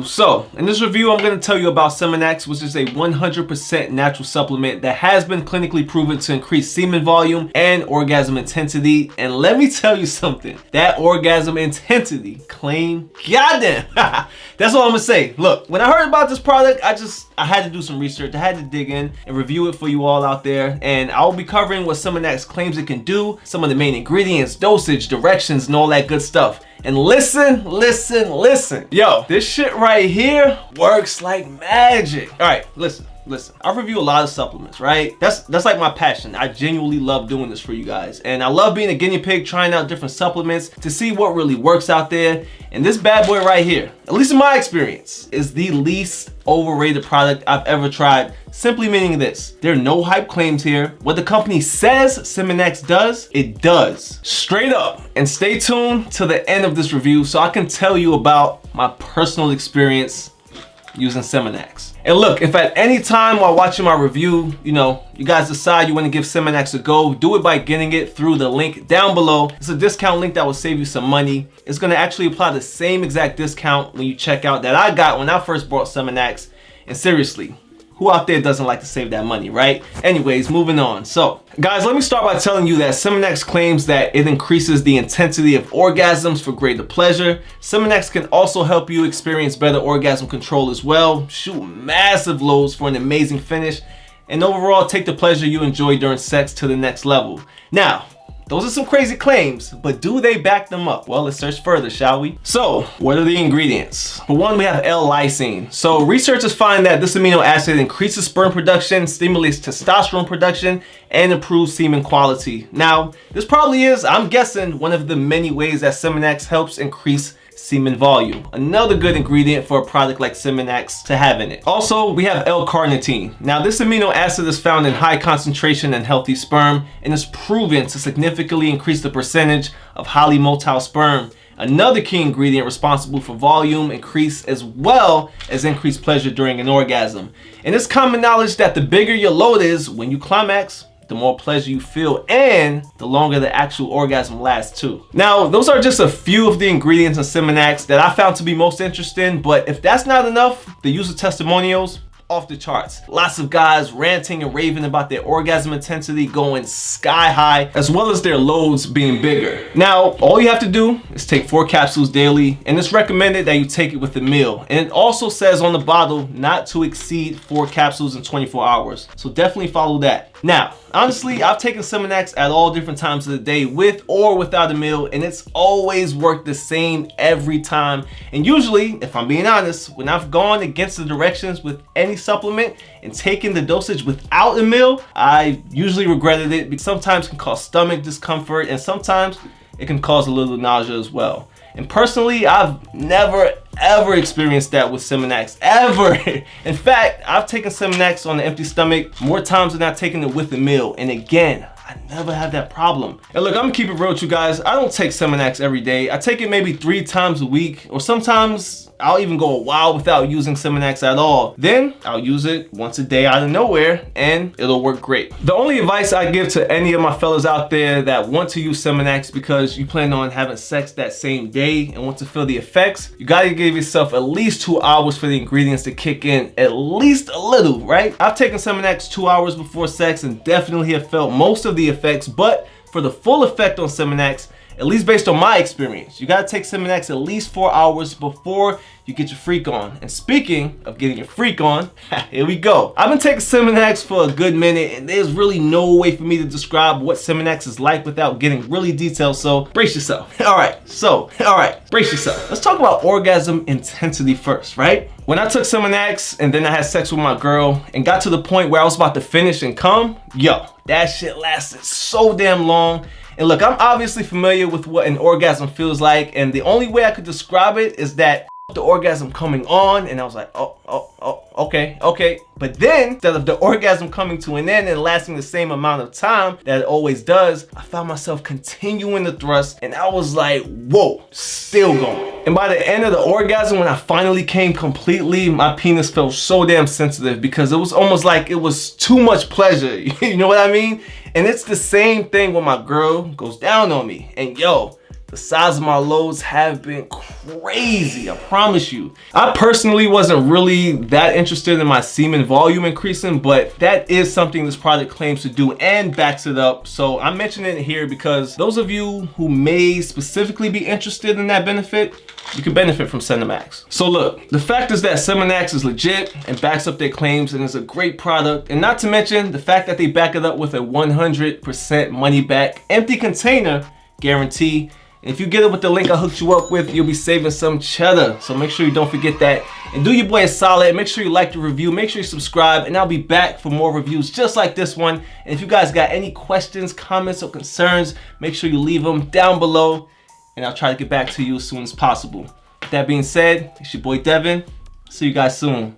So, in this review, I'm going to tell you about Seminax, which is a 100% natural supplement that has been clinically proven to increase semen volume and orgasm intensity. And let me tell you something, that orgasm intensity claim, goddamn, that's all I'm going to say. Look, when I heard about this product, I had to do some research. I had to dig in and review it for you all out there. And I'll be covering what Seminax claims it can do, some of the main ingredients, dosage, directions, and all that good stuff. And listen. Yo, this shit right here works like magic. All right, listen. I review a lot of supplements, right? That's like my passion. I genuinely love doing this for you guys. And I love being a guinea pig, trying out different supplements to see what really works out there. And this bad boy right here, at least in my experience, is the least overrated product I've ever tried. Simply meaning this, there are no hype claims here. What the company says Semenax does, it does. Straight up. And stay tuned to the end of this review so I can tell you about my personal experience using Seminax. And look, if at any time while watching my review, you guys decide you want to give Seminax a go, do it by getting it through the link down below. It's a discount link that will save you some money. It's going to actually apply the same exact discount when you check out that I got when I first bought Seminax. And seriously, who out there doesn't like to save that money, right? Anyways, moving on. So, guys, let me start by telling you that Seminax claims that it increases the intensity of orgasms for greater pleasure. Seminax can also help you experience better orgasm control as well, shoot massive loads for an amazing finish, and overall take the pleasure you enjoy during sex to the next level. Now, those are some crazy claims, but do they back them up? Well, let's search further, shall we? So, what are the ingredients? For one, we have L-lysine. So, researchers find that this amino acid increases sperm production, stimulates testosterone production, and improves semen quality. Now, this probably is, I'm guessing, one of the many ways that Seminax helps increase semen volume. Another good ingredient for a product like Seminax to have in it. Also, we have L-carnitine. Now, this amino acid is found in high concentration in healthy sperm and is proven to significantly increase the percentage of highly motile sperm. Another key ingredient responsible for volume increase as well as increased pleasure during an orgasm. And it's common knowledge that the bigger your load is when you climax, the more pleasure you feel and the longer the actual orgasm lasts too. Now, those are just a few of the ingredients in Seminax that I found to be most interesting, but if that's not enough, the user testimonials, off the charts. Lots of guys ranting and raving about their orgasm intensity going sky high, as well as their loads being bigger. Now, all you have to do is take 4 capsules daily, and it's recommended that you take it with a meal. And it also says on the bottle not to exceed 4 capsules in 24 hours. So definitely follow that. Now, honestly, I've taken Seminax at all different times of the day with or without a meal, and it's always worked the same every time. And usually, if I'm being honest, when I've gone against the directions with any supplement and taken the dosage without a meal, I usually regretted it because sometimes it can cause stomach discomfort and sometimes it can cause a little nausea as well. And personally, I've never ever experienced that with Seminax, ever. In fact, I've taken Seminax on an empty stomach more times than I've taken it with a meal. And again, I never have that problem. And look, I'm gonna keep it real with you guys. I don't take Seminax every day. I take it maybe 3 times a week, or sometimes I'll even go a while without using Seminax at all. Then I'll use it once a day out of nowhere and it'll work great. The only advice I give to any of my fellas out there that want to use Seminax because you plan on having sex that same day and want to feel the effects, you gotta give yourself at least 2 hours for the ingredients to kick in at least a little, right? I've taken Seminax 2 hours before sex and definitely have felt most of the effects, but for the full effect on Seminax, at least based on my experience, you gotta take Seminax at least 4 hours before you get your freak on. And speaking of getting your freak on, here we go. I've been taking Seminax for a good minute and there's really no way for me to describe what Seminax is like without getting really detailed, so brace yourself. Brace yourself. Let's talk about orgasm intensity first, right? When I took Seminax and then I had sex with my girl and got to the point where I was about to finish and come, yo, that shit lasted so damn long. And look, I'm obviously familiar with what an orgasm feels like, and the only way I could describe it is that the orgasm coming on, and I was like, okay. But then, instead of the orgasm coming to an end and lasting the same amount of time that it always does, I found myself continuing the thrust, and I was like, whoa, still going. And by the end of the orgasm, when I finally came completely, my penis felt so damn sensitive because it was almost like it was too much pleasure. You know what I mean? And it's the same thing when my girl goes down on me. And yo, the size of my loads have been crazy, I promise you. I personally wasn't really that interested in my semen volume increasing, but that is something this product claims to do and backs it up. So I'm mentioning it here because those of you who may specifically be interested in that benefit, you can benefit from Seminax. So look, the fact is that Seminax is legit and backs up their claims and is a great product. And not to mention the fact that they back it up with a 100% money back, empty container guarantee. And if you get it with the link I hooked you up with, you'll be saving some cheddar. So make sure you don't forget that. And do your boy a solid. Make sure you like the review. Make sure you subscribe. And I'll be back for more reviews just like this one. And if you guys got any questions, comments, or concerns, make sure you leave them down below. And I'll try to get back to you as soon as possible. With that being said, it's your boy Devin. See you guys soon.